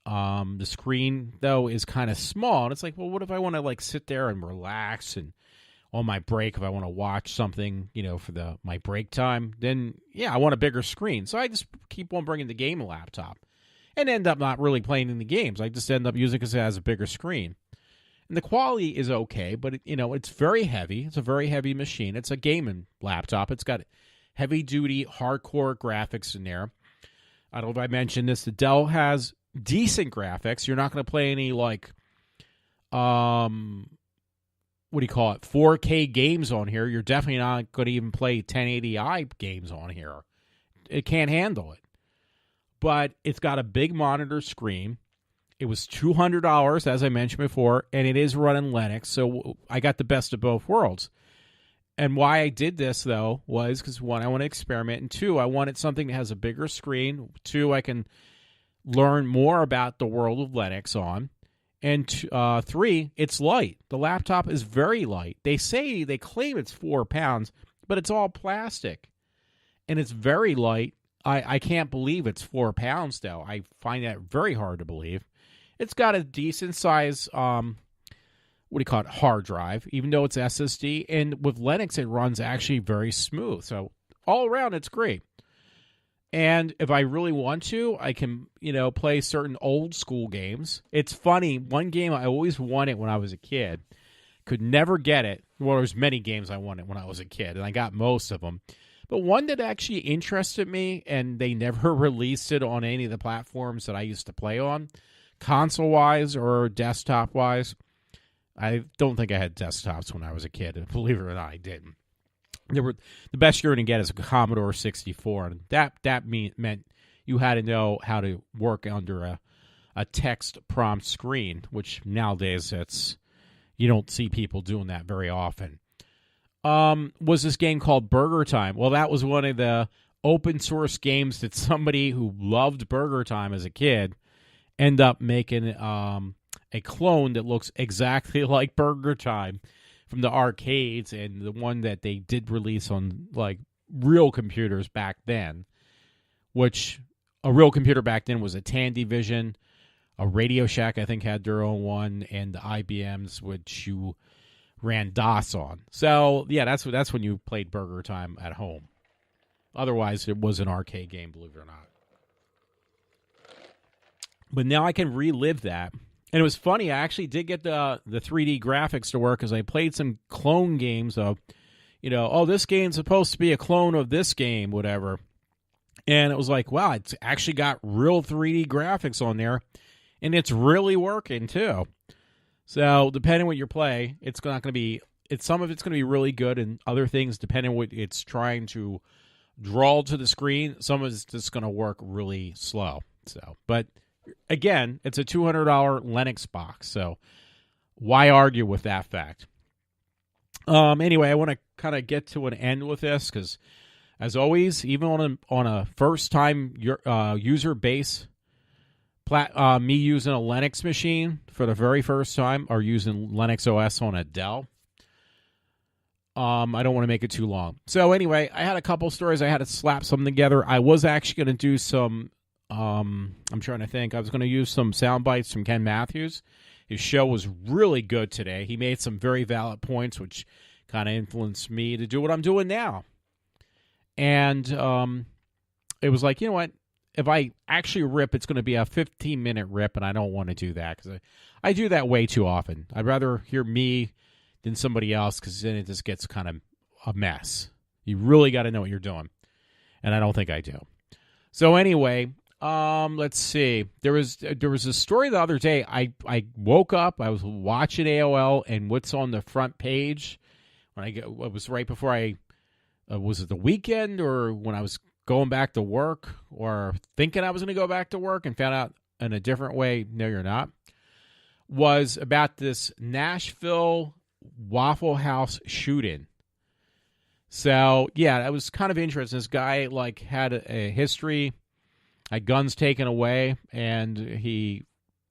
The screen, though, is kind of small. And it's like, well, what if I want to sit there and relax, and on my break, if I want to watch something, for my break time, then, yeah, I want a bigger screen. So I just keep on bringing the gaming laptop and end up not really playing in the games. I just end up using it because it has a bigger screen. And the quality is okay, but, it's very heavy. It's a very heavy machine. It's a gaming laptop. It's got heavy-duty, hardcore graphics in there. I don't know if I mentioned this. The Dell has decent graphics. You're not going to play any, 4K games on here. You're definitely not going to even play 1080i games on here. It can't handle it. But it's got a big monitor screen. It was $200, as I mentioned before, and it is running Linux, so I got the best of both worlds. And why I did this, though, was because, one, I want to experiment, and two, I wanted something that has a bigger screen. Two, I can learn more about the world of Linux on. And three, it's light. The laptop is very light. They claim it's 4 pounds, but it's all plastic. And it's very light. I can't believe it's 4 pounds, though. I find that very hard to believe. It's got a decent size, hard drive, even though it's SSD. And with Linux, it runs actually very smooth. So all around, it's great. And if I really want to, I can, play certain old school games. It's funny. One game I always wanted when I was a kid, could never get it. Well, there's many games I wanted when I was a kid, and I got most of them. But one that actually interested me, and they never released it on any of the platforms that I used to play on, console-wise or desktop-wise. I don't think I had desktops when I was a kid. Believe it or not, I didn't. The best you're going to get is a Commodore 64, and that meant you had to know how to work under a text prompt screen, which nowadays you don't see people doing that very often. Was this game called Burger Time? Well, that was one of the open source games that somebody who loved Burger Time as a kid ended up making a clone that looks exactly like Burger Time from the arcades, and the one that they did release on real computers back then, which a real computer back then was a Tandy Vision. A Radio Shack, I think, had their own one, and the IBMs, which you ran DOS on. So, yeah, that's when you played Burger Time at home. Otherwise, it was an arcade game, believe it or not. But now I can relive that. And it was funny, I actually did get the 3D graphics to work, because I played some clone games of, this game's supposed to be a clone of this game, whatever. And it was like, wow, it's actually got real 3D graphics on there, and it's really working, too. So, depending on what you play, it's not going to be, some of it's going to be really good, and other things, depending on what it's trying to draw to the screen, some of it's just going to work really slow. So, but again, it's a $200 Linux box, so why argue with that fact? Anyway, I want to kind of get to an end with this, because, as always, even on a first-time user base, me using a Linux machine for the very first time, or using Linux OS on a Dell, I don't want to make it too long. So anyway, I had a couple stories. I had to slap something together. I was actually going to do some I'm trying to think. I was going to use some sound bites from Ken Matthews. His show was really good today. He made some very valid points, which kind of influenced me to do what I'm doing now. And it was like, you know what? If I actually rip, it's going to be a 15-minute rip, and I don't want to do that, because I do that way too often. I'd rather hear me than somebody else, because then it just gets kind of a mess. You really got to know what you're doing, and I don't think I do. So anyway, Let's see. There was a story the other day. I woke up. I was watching AOL, and what's on the front page when it was right before was it the weekend or when I was going back to work or thinking I was going to go back to work and found out in a different way. No, you're not. Was about this Nashville Waffle House shooting. So yeah, that was kind of interesting. This guy had a history. Had guns taken away, and he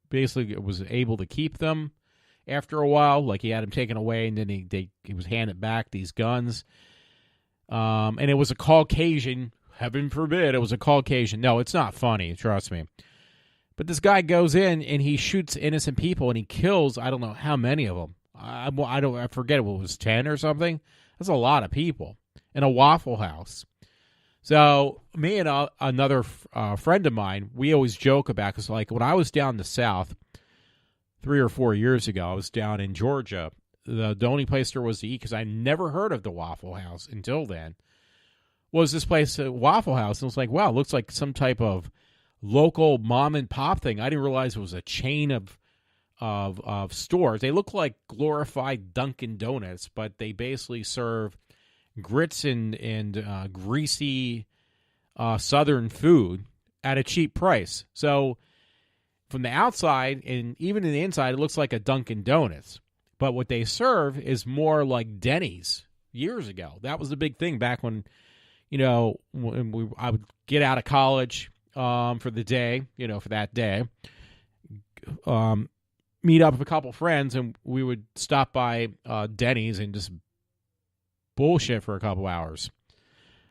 basically was able to keep them after a while. He had them taken away, and then he was handed back these guns. And it was a Caucasian. Heaven forbid it was a Caucasian. No, it's not funny. Trust me. But this guy goes in and he shoots innocent people, and he kills I don't know how many of them. I forget if it was 10 or something. That's a lot of people in a Waffle House. So me and another friend of mine, we always joke about, because when I was down in the South 3 or 4 years ago, I was down in Georgia. The only place there was to eat, because I never heard of the Waffle House until then, was this place, Waffle House. And it was wow, it looks like some type of local mom and pop thing. I didn't realize it was a chain of stores. They look like glorified Dunkin' Donuts, but they basically serve grits and greasy Southern food at a cheap price. So from the outside and even in the inside, it looks like a Dunkin' Donuts. But what they serve is more like Denny's years ago. That was the big thing back when, I would get out of college for the day, for that day, meet up with a couple friends, and we would stop by Denny's and just bullshit for a couple hours.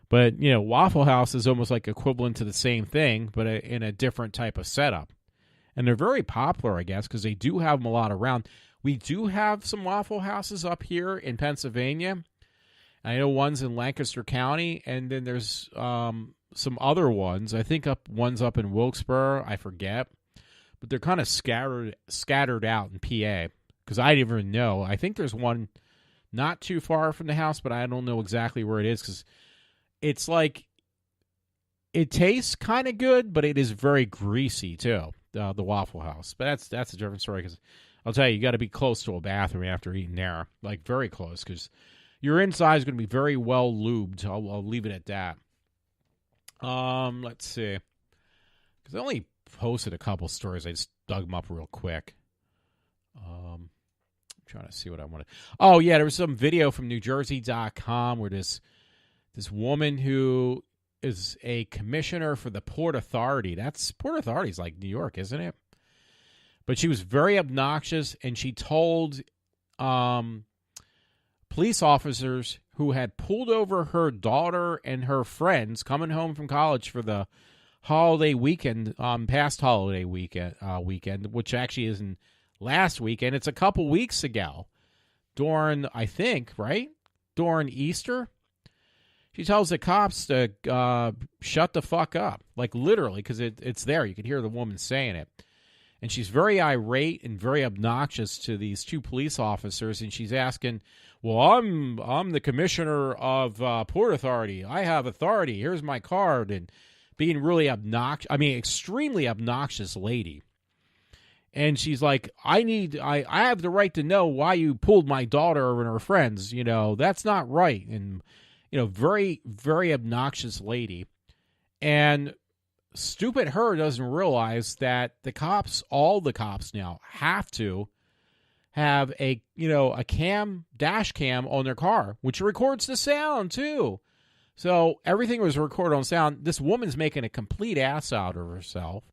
But, Waffle House is almost like equivalent to the same thing, but in a different type of setup. And they're very popular, I guess, because they do have them a lot around. We do have some Waffle Houses up here in Pennsylvania. I know one's in Lancaster County, and then there's some other ones. I think one's up in Wilkes-Barre. I forget. But they're kind of scattered out in PA, because I didn't even know. I think there's one not too far from the house, but I don't know exactly where it is, because it's it tastes kind of good, but it is very greasy too, the Waffle House. But that's a different story, because I'll tell you got to be close to a bathroom after eating there, very close, because your inside is going to be very well lubed. I'll leave it at that. Let's see, because I only posted a couple stories. I just dug them up real quick. Trying to see what I wanted. Oh, yeah, there was some video from NewJersey.com where this woman who is a commissioner for the Port Authority. Port Authority's like New York, isn't it? But she was very obnoxious, and she told police officers who had pulled over her daughter and her friends coming home from college for the holiday weekend, past holiday weekend, which actually isn't last weekend. It's a couple weeks ago during, I think, right? During Easter. She tells the cops to shut the fuck up. Literally, because it's there. You can hear the woman saying it. And she's very irate and very obnoxious to these two police officers. And she's asking, well, I'm the commissioner of Port Authority. I have authority. Here's my card. And being really obnoxious. I mean, extremely obnoxious lady. And she's like, I have the right to know why you pulled my daughter and her friends. That's not right. And, very, very obnoxious lady. And stupid her doesn't realize that all the cops now have to have a dash cam on their car, which records the sound too. So everything was recorded on sound. This woman's making a complete ass out of herself.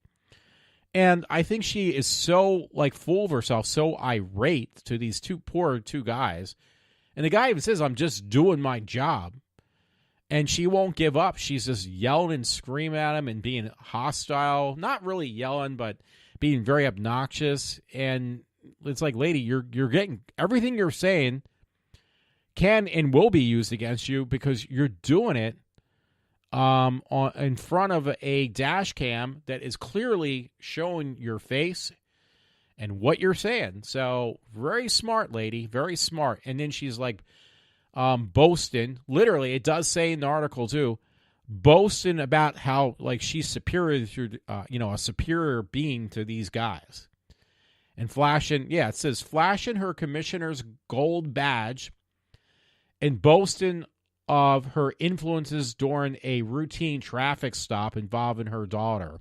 And I think she is so full of herself, so irate to these two guys. And the guy even says, I'm just doing my job. And she won't give up. She's just yelling and screaming at him and being hostile. Not really yelling, but being very obnoxious. And it's like, lady, you're getting everything you're saying can and will be used against you because you're doing it in front of a dash cam that is clearly showing your face and what you're saying. So very smart, lady, very smart. And then she's like boasting, literally, it does say in the article too, boasting about how like she's superior to a superior being to these guys, and it says flashing her commissioner's gold badge and boasting of her influences during a routine traffic stop involving her daughter.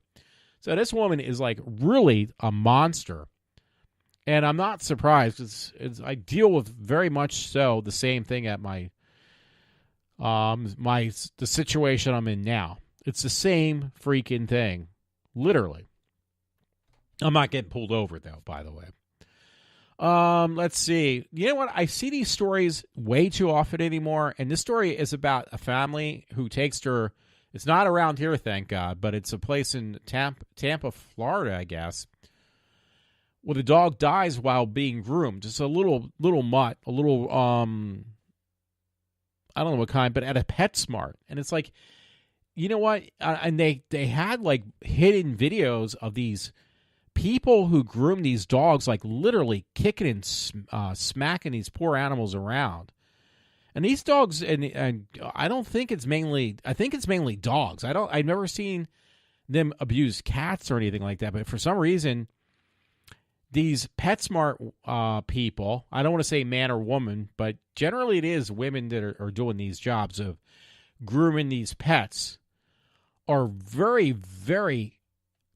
So this woman is like really a monster. And I'm not surprised. I deal with very much so the same thing at my the situation I'm in now. It's the same freaking thing, literally. I'm not getting pulled over though, by the way. Let's see. You know what? I see these stories way too often anymore, and this story is about a family who takes their. It's not around here, thank God, but it's a place in Tampa, Florida, I guess. Well, the dog dies while being groomed. Just a little mutt, a little I don't know what kind, but at a PetSmart. And it's like, you know what? And they had like hidden videos of these people who groom these dogs, like literally kicking and smacking these poor animals around. And these dogs, and I don't think it's mainly. I think it's mainly dogs. I've never seen them abuse cats or anything like that. But for some reason, these PetSmart people, I don't want to say man or woman, but generally it is women that are doing these jobs of grooming these pets, are very, very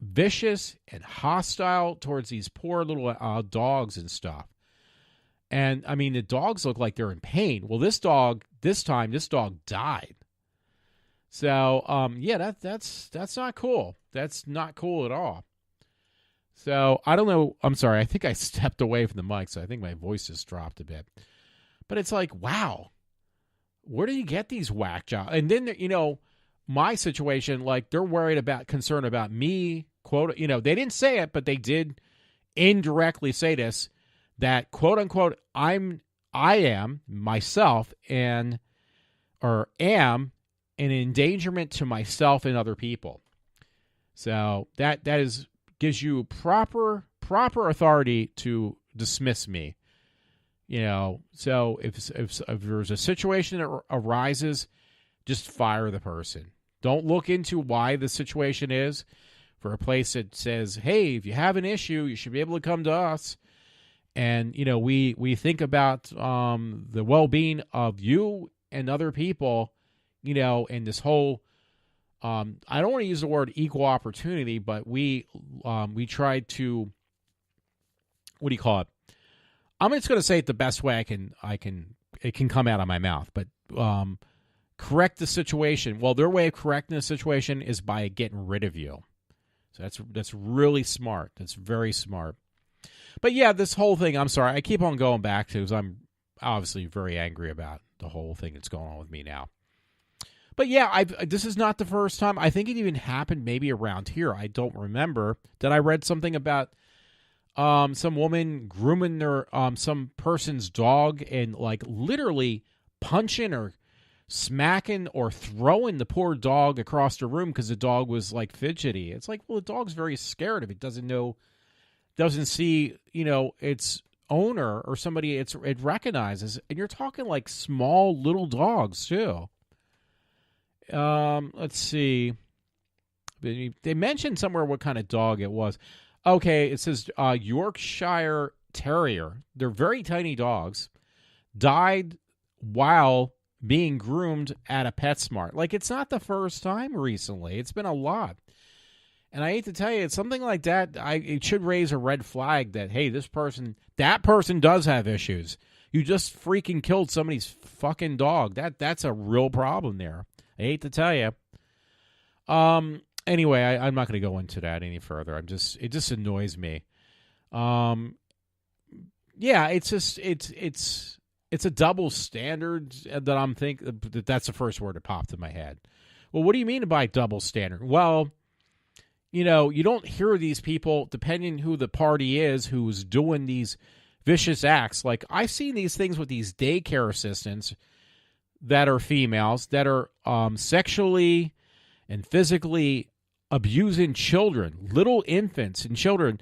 vicious and hostile towards these poor little dogs and stuff. And, I mean, the dogs look like they're in pain. Well, this dog died. So, yeah, that's not cool. That's not cool at all. So, I don't know. I'm sorry. I think I stepped away from the mic, so I think my voice just dropped a bit. But it's like, wow. Where do you get these whack jobs? And then, my situation, like, they're concerned about me, quote, they didn't say it, but they did indirectly say this, that, quote unquote, I am myself am an endangerment to myself and other people. So that gives you proper authority to dismiss me. So if there's a situation that arises, just fire the person. Don't look into why the situation is. For a place that says, hey, if you have an issue, you should be able to come to us. And, we think about the well-being of you and other people, and this whole, I don't want to use the word equal opportunity, but we tried to, what do you call it? I'm just going to say it the best way it can come out of my mouth, but correct the situation. Well, their way of correcting the situation is by getting rid of you. So that's really smart. That's very smart. But yeah, this whole thing, I'm sorry, I keep on going back to because I'm obviously very angry about the whole thing that's going on with me now. But yeah, this is not the first time. I think it even happened maybe around here. I don't remember that I read something about some woman grooming their some person's dog and like literally punching or smacking or throwing the poor dog across the room because the dog was like fidgety. It's like, well, the dog's very scared if it doesn't see, its owner or somebody it recognizes. And you're talking like small little dogs too. Let's see. They mentioned somewhere what kind of dog it was. Okay, it says Yorkshire Terrier. They're very tiny dogs. Died while being groomed at a PetSmart. Like, it's not the first time recently. It's been a lot. And I hate to tell you, it's something like that. It should raise a red flag that, hey, that person does have issues. You just freaking killed somebody's fucking dog. That's a real problem there. I hate to tell you. Anyway, I'm not going to go into that any further. It just annoys me. Yeah, it's a double standard that I'm thinking. That's the first word that popped in my head. Well, what do you mean by double standard? Well, you don't hear these people, depending who the party is, who's doing these vicious acts. Like, I've seen these things with these daycare assistants that are females that are sexually and physically abusing children, little infants and children,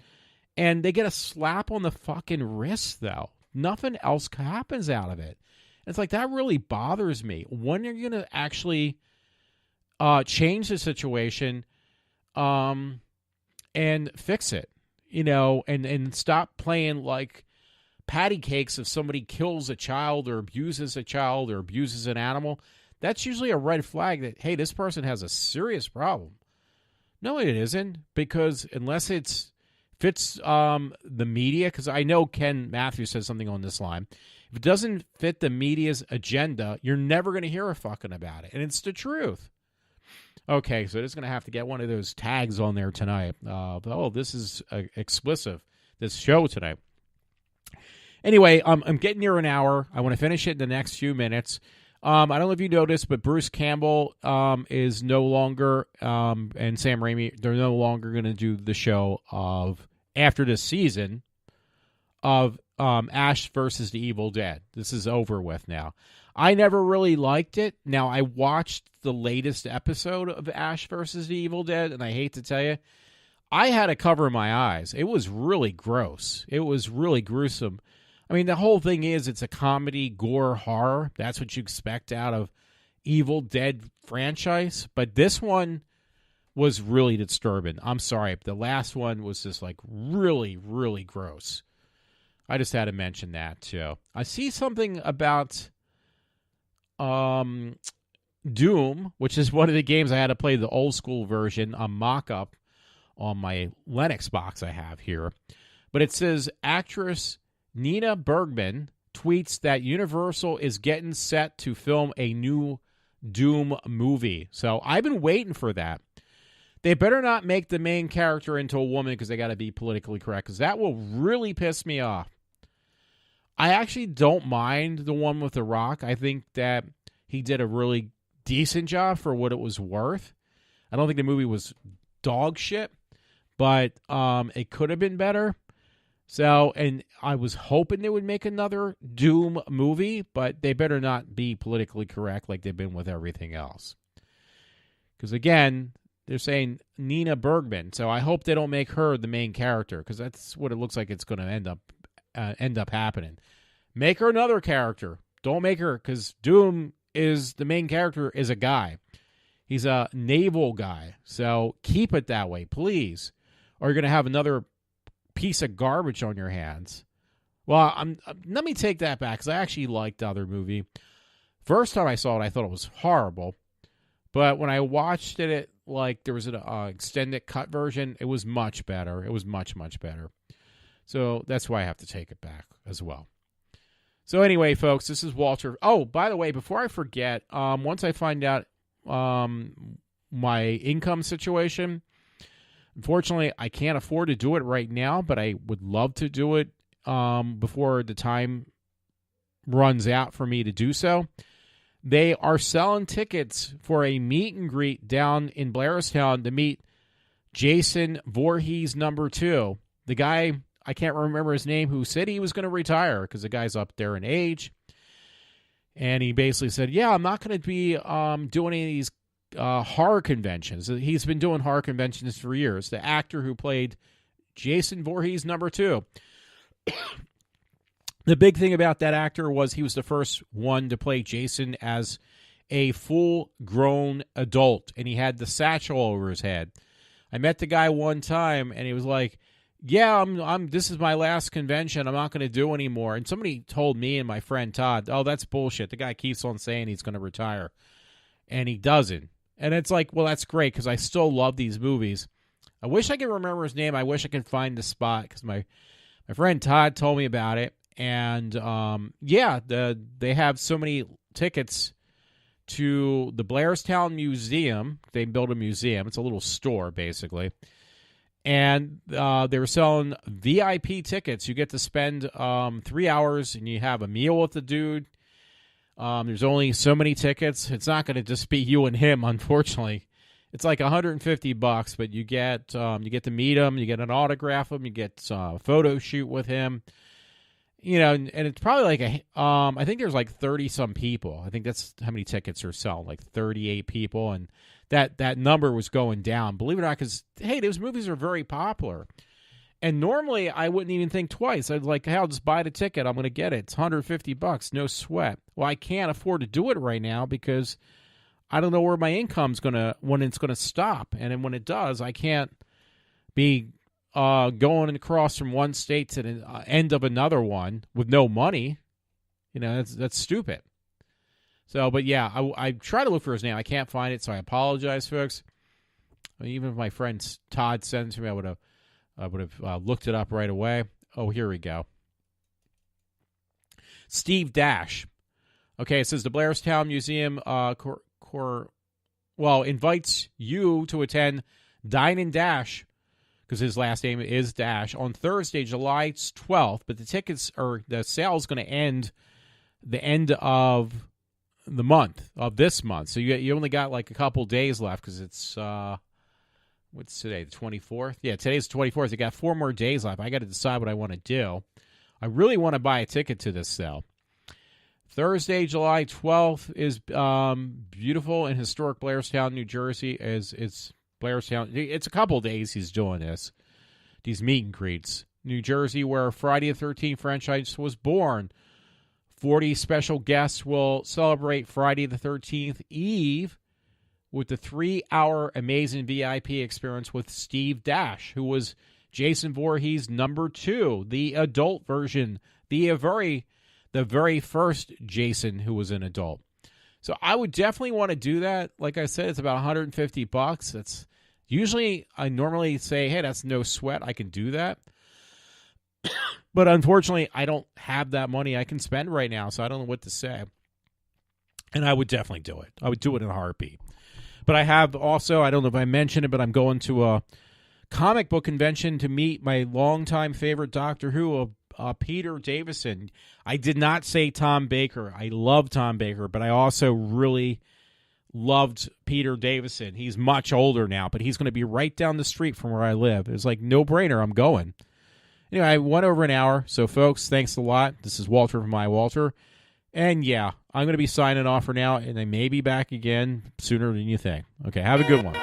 and they get a slap on the fucking wrist, though. Nothing else happens out of it. It's like, that really bothers me. When are you going to actually change the situation, and fix it, and stop playing like patty cakes if somebody kills a child or abuses an animal. That's usually a red flag that, hey, this person has a serious problem. No, it isn't, because unless it fits the media, because I know Ken Matthews says something on this line, if it doesn't fit the media's agenda, you're never going to hear a fucking about it, and it's the truth. Okay, so just going to have to get one of those tags on there tonight. This is explicit, this show tonight. Anyway, I'm getting near an hour. I want to finish it in the next few minutes. I don't know if you noticed, but Bruce Campbell is no longer, and Sam Raimi, they're no longer going to do the show of, after this season, of Ash versus the Evil Dead. This is over with now. I never really liked it. Now, I watched the latest episode of Ash versus the Evil Dead, and I hate to tell you, I had to cover my eyes. It was really gross. It was really gruesome. I mean, the whole thing is it's a comedy, gore, horror. That's what you expect out of Evil Dead franchise. But this one was really disturbing. I'm sorry. The last one was just like really, really gross. I just had to mention that too. I see something about Doom, which is one of the games I had to play the old school version, a mock-up on my Linux box I have here. But it says actress Nina Bergman tweets that Universal is getting set to film a new Doom movie. So I've been waiting for that. They better not make the main character into a woman because they got to be politically correct, because that will really piss me off. I actually don't mind the one with The Rock. I think that he did a really decent job for what it was worth. I don't think the movie was dog shit, but it could have been better. So, and I was hoping they would make another Doom movie, but they better not be politically correct like they've been with everything else. Because again, they're saying Nina Bergman, so I hope they don't make her the main character, because that's what it looks like it's going to end up happening. Make her another character. Don't make her, because Doom is the main character is a guy. He's a naval guy, so keep it that way, please, or you're going to have another piece of garbage on your hands. Well, let me take that back, because I actually liked the other movie. First time I saw it, I thought it was horrible. But when I watched it, like there was an extended cut version, it was much better. It was much, much better. So that's why I have to take it back as well. So anyway, folks, this is Walter. Oh, by the way, before I forget, once I find out my income situation, unfortunately, I can't afford to do it right now, but I would love to do it before the time runs out for me to do so. They are selling tickets for a meet and greet down in Blairstown to meet Jason Voorhees #2. The guy, I can't remember his name, who said he was going to retire because the guy's up there in age. And he basically said, yeah, I'm not going to be doing any of these horror conventions. He's been doing horror conventions for years. The actor who played Jason Voorhees #2. The big thing about that actor was he was the first one to play Jason as a full-grown adult, and he had the satchel over his head. I met the guy one time, and he was like, yeah, this is my last convention. I'm not going to do anymore. And somebody told me and my friend Todd, oh, that's bullshit. The guy keeps on saying he's going to retire, and he doesn't. And it's like, well, that's great, because I still love these movies. I wish I could remember his name. I wish I could find the spot, because my friend Todd told me about it. And, they have so many tickets to the Blairstown Museum. They built a museum. It's a little store, basically. And they were selling VIP tickets. You get to spend 3 hours, and you have a meal with the dude. There's only so many tickets. It's not going to just be you and him, unfortunately. It's like $150, but you get to meet him. You get an autograph of him. You get a photo shoot with him. You know, and it's probably like I think there's like 30-some people. I think that's how many tickets are selling, like 38 people. And that number was going down, believe it or not, because, hey, those movies are very popular. And normally I wouldn't even think twice. I'd like, hey, I'll just buy the ticket. I'm going to get it. It's $150, no sweat. Well, I can't afford to do it right now because I don't know where my income's when it's gonna stop, and then when it does, I can't be going across from one state to the end of another one with no money. That's stupid. So, but yeah, I try to look for his name. I can't find it, so I apologize, folks. Even if my friend Todd sends me, I would have looked it up right away. Oh, here we go. Steve Dash. Okay, it says the Blairstown Museum invites you to attend Dine and Dash, because his last name is Dash, on Thursday, July 12th. But the sale is going to end the end of the month, of this month. So you only got like a couple days left, because it's, what's today, the 24th? Yeah, today's the 24th. You got 4 more days left. I got to decide what I want to do. I really want to buy a ticket to this sale. Thursday, July 12th is beautiful in historic Blairstown, New Jersey. It's Blairstown. It's a couple days he's doing this, these meet and greets. New Jersey, where Friday the 13th franchise was born. 40 special guests will celebrate Friday the 13th Eve with the 3-hour amazing VIP experience with Steve Dash, who was Jason Voorhees' number 2, the adult version, the very first Jason who was an adult. So I would definitely want to do that. Like I said, it's about $150. That's usually, I normally say, hey, that's no sweat. I can do that. But unfortunately, I don't have that money I can spend right now, so I don't know what to say. And I would definitely do it. I would do it in a heartbeat. But I have also, I don't know if I mentioned it, but I'm going to a comic book convention to meet my longtime favorite Doctor Who, Peter Davison. I did not say Tom Baker. I love Tom Baker, but I also really loved Peter Davison. He's much older now, but he's going to be right down the street from where I live. It's like no-brainer. I'm going. Anyway, I went over an hour, so folks, thanks a lot. This is Walter from iWalter. And yeah, I'm going to be signing off for now, and I may be back again sooner than you think. Okay, have a good one.